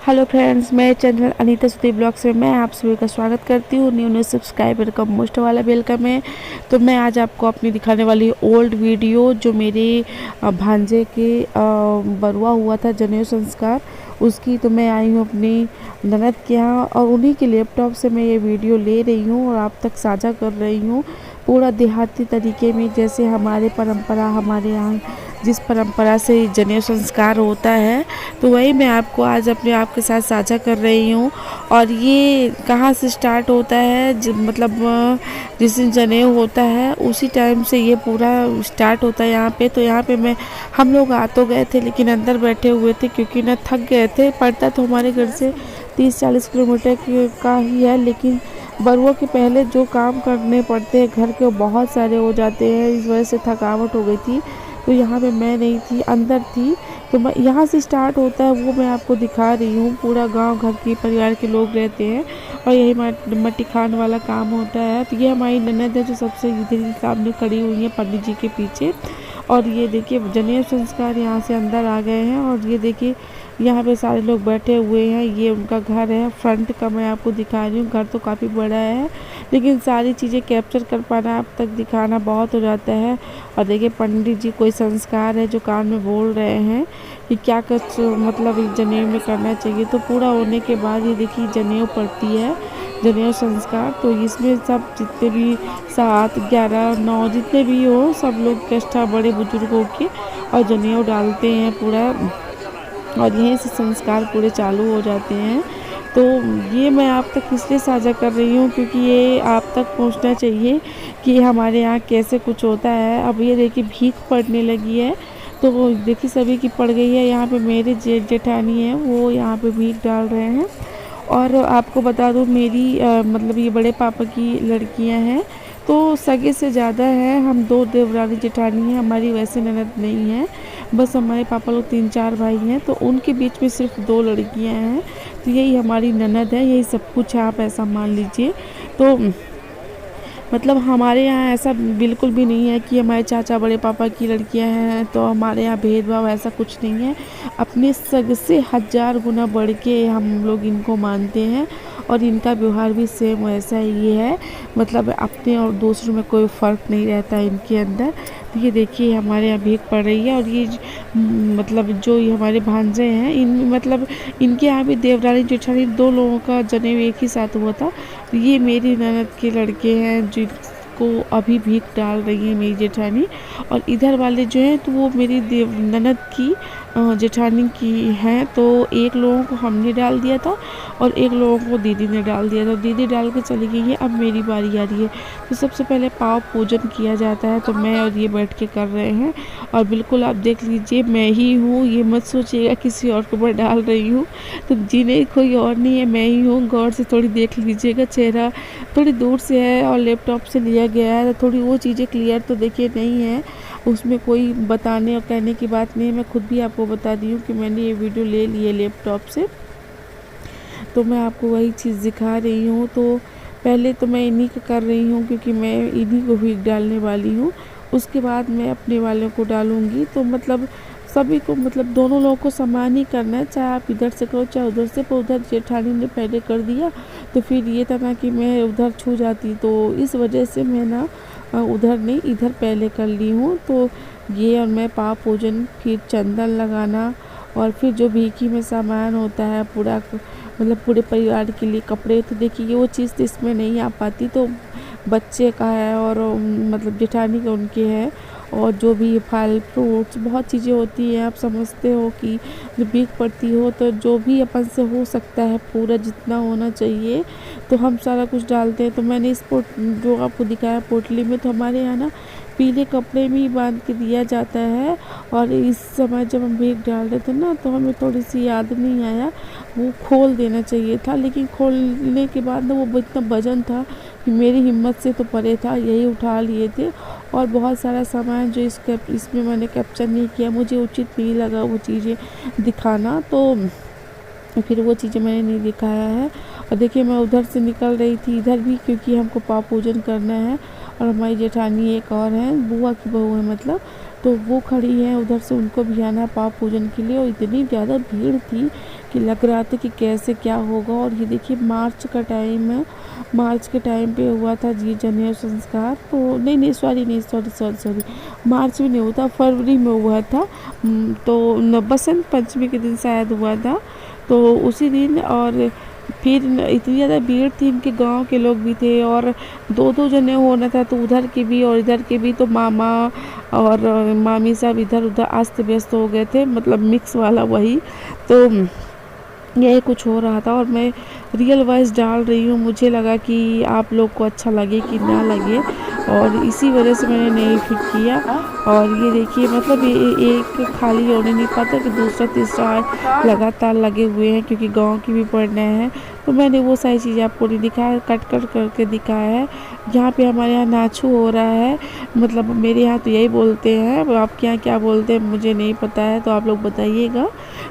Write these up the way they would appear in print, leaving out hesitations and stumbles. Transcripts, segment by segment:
Hello friends, मैं चंद्रन अनीता सुधी blogs में मैं आप सभी का स्वागत करती हूँ। न्यू सब्सक्राइबर का मोस्ट वाला वेलकम है। तो मैं आज आपको अपनी दिखाने वाली ओल्ड वीडियो जो मेरे भांजे के बरुआ हुआ था जनेऊ संस्कार, उसकी तो मैं आई हूँ अपनी ननद के यहाँ और उन्हीं के लैपटॉप से मैं ये वीडियो ले रही हूँ और आप तक साझा कर रही हूँ पूरा देहाती तरीके में, जैसे हमारे परंपरा, हमारे यहाँ जिस परंपरा से जनेऊ संस्कार होता है तो वही मैं आपको आज अपने आप के साथ साझा कर रही हूँ। और ये कहाँ से स्टार्ट होता है, मतलब जिस दिन जनेऊ होता है उसी टाइम से ये पूरा स्टार्ट होता है यहाँ पे। तो यहाँ पे हम लोग आ तो गए थे लेकिन अंदर बैठे हुए थे क्योंकि ना थक गए थे। पड़ता तो हमारे घर से 30-40 किलोमीटर का ही है, लेकिन बरुआ के पहले जो काम करने पड़ते हैं घर के बहुत सारे हो जाते हैं, इस वजह से थकावट हो गई थी। तो यहाँ पे मैं नहीं थी, अंदर थी। तो मैं यहाँ से स्टार्ट होता है वो मैं आपको दिखा रही हूँ। पूरा गांव घर के परिवार के लोग रहते हैं और यही मट्टी खान वाला काम होता है। तो ये हमारी ननद है जो सबसे इधर सामने खड़ी हुई है पंडित जी के पीछे। और ये देखिए जनेऊ संस्कार यहाँ से अंदर आ गए हैं और ये देखिए यहाँ पे सारे लोग बैठे हुए हैं। ये उनका घर है, फ्रंट का मैं आपको दिखा रही हूँ। घर तो काफ़ी बड़ा है लेकिन सारी चीज़ें कैप्चर कर पाना, आप तक दिखाना बहुत हो जाता है। और देखिए पंडित जी कोई संस्कार है जो कान में बोल रहे हैं कि क्या कुछ मतलब जनेऊ में करना चाहिए। तो पूरा होने के बाद ये देखिए जनेऊ पड़ती है, जनेऊ संस्कार। तो इसमें सब जितने भी 7, 11, 9 जितने भी हो सब लोग इकट्ठा बड़े बुजुर्गों के और जनेऊ डालते हैं पूरा, और यहीं से संस्कार पूरे चालू हो जाते हैं। तो ये मैं आप तक इसलिए साझा कर रही हूँ क्योंकि ये आप तक पहुँचना चाहिए कि हमारे यहाँ कैसे कुछ होता है। अब ये देखिए भीख पड़ने लगी है, तो देखिए सभी की पड़ गई है। यहाँ पे मेरे जेठानी है वो यहाँ पे भीख डाल रहे हैं। और आपको बता दूँ मेरी मतलब ये बड़े पापा की लड़कियाँ हैं तो सगे से ज़्यादा है। हम 2 देवरानी जेठानी हैं, हमारी वैसे ननद नहीं है। बस हमारे पापा लोग 3-4 भाई हैं तो उनके बीच में सिर्फ 2 लड़कियां हैं। तो यही हमारी ननद है, यही सब कुछ है, आप ऐसा मान लीजिए। तो मतलब हमारे यहाँ ऐसा बिल्कुल भी नहीं है कि हमारे चाचा बड़े पापा की लड़कियां हैं तो हमारे यहाँ भेदभाव, ऐसा कुछ नहीं है। अपने सग से 1000 गुना बढ़ के हम लोग इनको मानते हैं और इनका व्यवहार भी सेम वैसा ही है। मतलब अपने और दूसरों में कोई फ़र्क नहीं रहता है इनके अंदर। तो ये देखिए हमारे यहाँ भीख पड़ रही है। और ये मतलब जो ये हमारे भांजे हैं इन मतलब इनके यहाँ भी देवरानी जेठानी 2 लोगों का जनेऊ एक ही साथ हुआ था। तो ये मेरी ननद के लड़के हैं जिनको अभी भीख डाल रही है मेरी जेठानी। और इधर वाले जो हैं तो वो मेरी ननद की जेठानी की हैं। तो एक लोगों को हमने डाल दिया था और एक लोगों को दीदी ने डाल दिया था। दीदी डाल के चली गई है, अब मेरी बारी आ रही है। तो सबसे पहले पाव पूजन किया जाता है, तो मैं और ये बैठ के कर रहे हैं। और बिल्कुल आप देख लीजिए मैं ही हूँ, ये मत सोचिएगा किसी और को मैं डाल रही हूँ। तो जी नहीं, कोई और नहीं है, मैं ही हूँ। गौर से थोड़ी देख लीजिएगा, चेहरा थोड़ी दूर से है और लैपटॉप से लिया गया है तो थोड़ी वो चीज़ें क्लियर तो देखिए नहीं है। उसमें कोई बताने और कहने की बात नहीं है, मैं खुद भी आपको बता दी हूँ कि मैंने ये वीडियो ले ली है लैपटॉप से, तो मैं आपको वही चीज़ दिखा रही हूँ। तो पहले तो मैं इन्हीं का कर रही हूँ क्योंकि मैं इन्हीं को भीख डालने वाली हूँ, उसके बाद मैं अपने वालों को डालूँगी। तो मतलब सभी को, मतलब दोनों लोगों को समान ही करना है, चाहे आप इधर से करो चाहे उधर से। पर उधर जेठानी ने पहले कर दिया तो फिर ये था ना कि मैं उधर छू जाती, तो इस वजह से मैं ना उधर नहीं इधर पहले कर ली हूँ। तो ये और मैं पाव पूजन, फिर चंदन लगाना और फिर जो भीखी में सामान होता है पूरा, मतलब पूरे परिवार के लिए कपड़े। तो देखिए वो चीज़ तो इसमें नहीं आ पाती, तो बच्चे का है और मतलब जेठानी का उनके है। और जो भी फल फ्रूट्स बहुत चीज़ें होती हैं, आप समझते हो कि जब भीख पड़ती हो तो जो भी अपन से हो सकता है पूरा जितना होना चाहिए तो हम सारा कुछ डालते हैं। तो मैंने इस जो आपको दिखाया पोटली में, तो हमारे यहाँ ना पीले कपड़े में ही बांध के दिया जाता है। और इस समय जब हम भीख डाल रहे थे ना तो हमें थोड़ी सी याद नहीं आया, वो खोल देना चाहिए था। लेकिन खोलने के बाद ना वो इतना वजन था कि मेरी हिम्मत से तो परे था, यही उठा लिए थे। और बहुत सारा सामान जो इसमें मैंने कैप्चर नहीं किया, मुझे उचित नहीं लगा वो चीज़ें दिखाना, तो फिर वो चीज़ें मैंने नहीं दिखाया है। और देखिए मैं उधर से निकल रही थी इधर भी क्योंकि हमको पाव पूजन करना है। और हमारी जेठानी एक और है, बुआ की बहू है मतलब, तो वो खड़ी है उधर से, उनको भी आना है पाव पूजन के लिए। और इतनी ज़्यादा भीड़ थी कि लग रहा था कि कैसे क्या होगा। और ये देखिए मार्च का टाइम है, मार्च के टाइम पे हुआ था जी जनेऊ संस्कार। तो नहीं सॉरी मार्च में नहीं हुआ था, फरवरी में हुआ था। तो बसंत पंचमी के दिन शायद हुआ था, तो उसी दिन। और फिर इतनी ज़्यादा भीड़ थी, इनके गांव के लोग भी थे और दो दो जने होना था, तो उधर के भी और इधर के भी। तो मामा और मामी सब इधर उधर अस्त व्यस्त हो गए थे, मतलब मिक्स वाला वही। तो यही कुछ हो रहा था और मैं रियल वॉइस डाल रही हूँ। मुझे लगा कि आप लोग को अच्छा लगे कि ना लगे, और इसी वजह से मैंने नहीं फिट किया। और ये देखिए मतलब ये एक खाली होने नहीं पाता कि दूसरा तीसरा लगातार लगे हुए हैं, क्योंकि गांव की भी पढ़ना है। तो मैंने वो सारी चीज़ें आपको नहीं दिखाया, कट करके दिखाया है। यहाँ पे हमारे यहाँ नाचू हो रहा है, मतलब मेरे यहाँ तो यही बोलते हैं, आपके यहाँ क्या बोलते हैं मुझे नहीं पता है, तो आप लोग बताइएगा।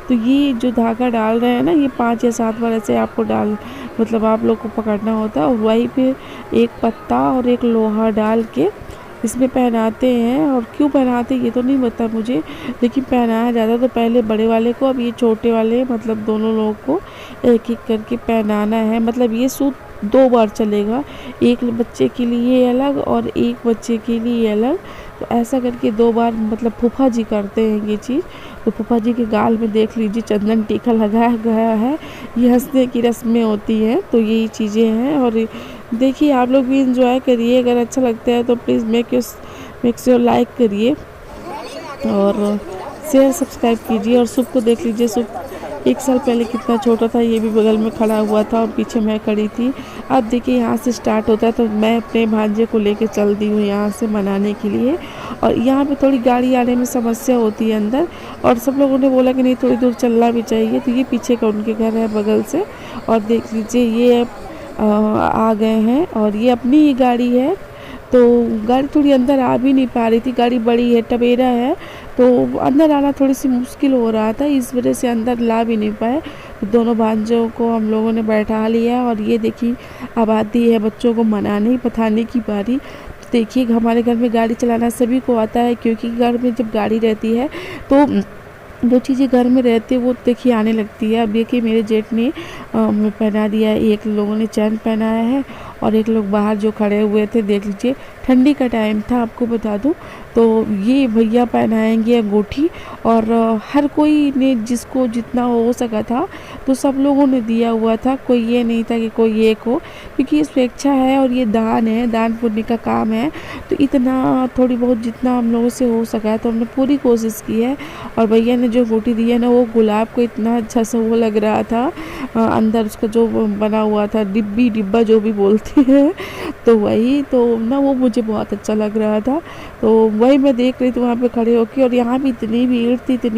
तो ये जो धागा डाल रहे हैं ना, ये 5 या 7 बार ऐसे आपको मतलब आप लोग को पकड़ना होता है, और वहीं पे एक पत्ता और एक लोहा डाल के इसमें पहनाते हैं। और क्यों पहनाते हैं ये तो नहीं पता मुझे, लेकिन पहनाया जाता तो पहले बड़े वाले को, अब ये छोटे वाले मतलब दोनों लोगों को एक एक करके पहनाना है। मतलब ये सूट 2 बार चलेगा, एक बच्चे के लिए अलग और एक बच्चे के लिए अलग। तो ऐसा करके 2 बार मतलब फूफा जी करते हैं ये चीज़। तो फूफा जी के गाल में देख लीजिए चंदन टीका लगाया गया है, ये हंसने की रस्में होती हैं। तो यही चीज़ें हैं, और देखिए आप लोग भी इंजॉय करिए। अगर अच्छा लगता है तो प्लीज़ मेक श्योर लाइक करिए और शेयर सब्सक्राइब कीजिए। और सुप को देख लीजिए, सुप 1 साल पहले कितना छोटा था, ये भी बगल में खड़ा हुआ था और पीछे मैं खड़ी थी। अब देखिए यहाँ से स्टार्ट होता है, तो मैं अपने भांजे को लेके चल दी हूँ यहाँ से मनाने के लिए। और यहाँ पे थोड़ी गाड़ी आने में समस्या होती है अंदर, और सब लोगों ने बोला कि नहीं थोड़ी दूर चलना भी चाहिए। तो ये पीछे का उनके घर है बगल से, और देख लीजिए ये आ गए हैं, और ये अपनी ही गाड़ी है। तो गाड़ी थोड़ी अंदर आ भी नहीं पा रही थी, गाड़ी बड़ी है, टवेरा है, तो अंदर आना थोड़ी सी मुश्किल हो रहा था, इस वजह से अंदर ला भी नहीं पाए। तो दोनों भांजों को हम लोगों ने बैठा लिया, और ये देखिए अब आती है बच्चों को मनाने पठाने की बारी। तो देखिए हमारे घर में गाड़ी चलाना सभी को आता है, क्योंकि घर में जब गाड़ी रहती है तो जो चीज़ें घर में रहती है वो देखिए आने लगती है। अब देखिए मेरे जेठ ने पहना दिया है, एक लोगों ने चैन पहनाया है और एक लोग बाहर जो खड़े हुए थे, देख लीजिए ठंडी का टाइम था आपको बता दूं, तो ये भैया पहनाएंगे अंगूठी। और हर कोई ने जिसको जितना हो सका था तो सब लोगों ने दिया हुआ था, कोई ये नहीं था कि कोई एक हो, क्योंकि ये स्वेच्छा है और ये दान है, दान पुण्य का काम है। तो इतना थोड़ी बहुत जितना हम लोगों से हो सका है तो हमने पूरी कोशिश की है। और भैया ने जो अंगूठी दी है ना, वो गुलाब को इतना अच्छा सा वो लग रहा था, अंदर उसका जो बना हुआ था डिब्बा जो भी बोलते हैं, तो वही तो ना वो मुझे बहुत अच्छा लग रहा था। तो वही मैं देख रही थी वहाँ पे खड़े होकर, और यहाँ भी इतनी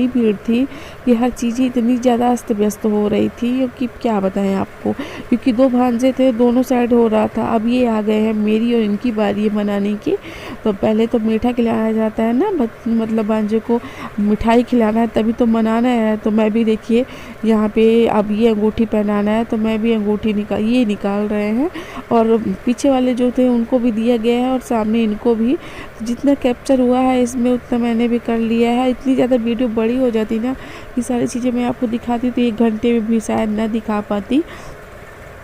भीड़ थी कि हर चीज़ें इतनी ज़्यादा अस्त व्यस्त हो रही थी कि क्या बताएं आपको, क्योंकि 2 भांजे थे, दोनों साइड हो रहा था। अब ये आ गए हैं, मेरी और इनकी बारी है मनाने की। तो पहले तो मीठा खिलाया जाता है ना, मतलब भांजे को मिठाई खिलाना है तभी तो मनाना है। तो मैं भी देखिए यहाँ पे अब ये अंगूठी पहनाना है, तो मैं भी अंगूठी निकाल रहे हैं, और पीछे वाले जो थे उनको भी दिया गया है और सामने इनको भी। जितना कैप्चर हुआ है इसमें उतना मैंने भी कर लिया है। इतनी ज़्यादा वीडियो बड़ी हो जाती ना, ये सारी चीज़ें मैं आपको दिखाती तो 1 घंटे में भी शायद ना दिखा पाती।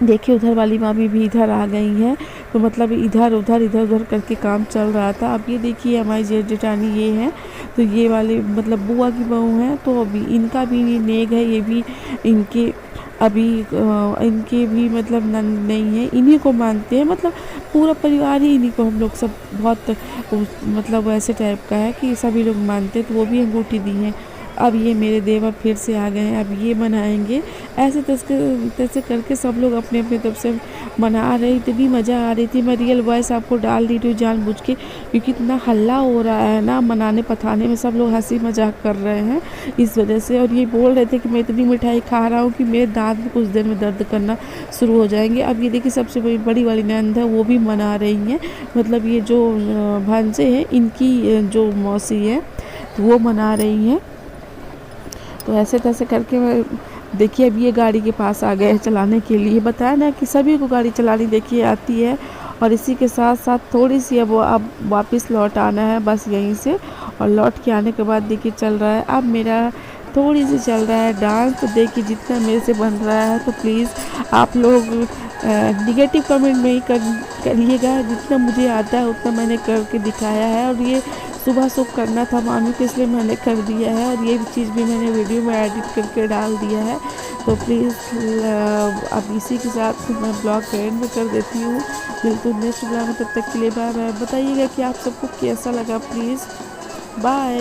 देखिए उधर वाली मामी भी इधर आ गई हैं, तो मतलब इधर उधर करके काम चल रहा था। अब ये देखिए हमारी जेठ जेठानी ये हैं, तो ये वाले मतलब बुआ की बहू हैं, तो अभी इनका भी नेग है, ये भी इनके अभी इनके भी मतलब नंद नहीं है, इन्हीं को मानते हैं, मतलब पूरा परिवार ही इन्हीं को, हम लोग सब बहुत मतलब ऐसे टाइप का है कि सभी लोग मानते हैं। तो वो भी अंगूठी दी हैं। अब ये मेरे देवर फिर से आ गए हैं, अब ये मनाएंगे। ऐसे तैसे करके सब लोग अपने अपने तरफ से मना रहे। इतनी मज़ा आ रही थी, मैं रियल वॉइस आपको डाल दी थी जानबूझ के, क्योंकि इतना हल्ला हो रहा है ना मनाने पठाने में, सब लोग हंसी मजाक कर रहे हैं इस वजह से। और ये बोल रहे थे कि मैं इतनी मिठाई खा रहा हूँ कि मेरे दांत में कुछ देर में दर्द करना शुरू हो जाएंगे। अब ये देखिए सबसे बड़ी वाली नंद है, वो भी मना रही हैं, मतलब ये जो भांजे हैं इनकी जो मौसी है तो वो मना रही हैं। तो ऐसे तैसे करके देखिए अब ये गाड़ी के पास आ गए हैं चलाने के लिए। बताया ना कि सभी को गाड़ी चलानी देखिए आती है, और इसी के साथ साथ थोड़ी सी अब वापस लौट आना है बस यहीं से, और लौट के आने के बाद देखिए चल रहा है। अब मेरा थोड़ी सी चल रहा है डांस। तो देखिए जितना मेरे से बन रहा है, तो प्लीज़ आप लोग निगेटिव कमेंट नहीं करिएगा। जितना मुझे आता है उतना मैंने करके दिखाया है, और ये सुबह सुबह करना था मानू के, इसलिए मैंने कर दिया है, और ये चीज़ भी मैंने वीडियो में एडिट करके डाल दिया है। तो प्लीज़ अब इसी के साथ मैं ब्लॉग का एंड कर देती हूँ। मिलती हूँ नेक्स्ट ब्लॉग में, तब तक के लिए बाय बाय। बताइएगा कि आप सबको कैसा लगा, प्लीज़ बाय।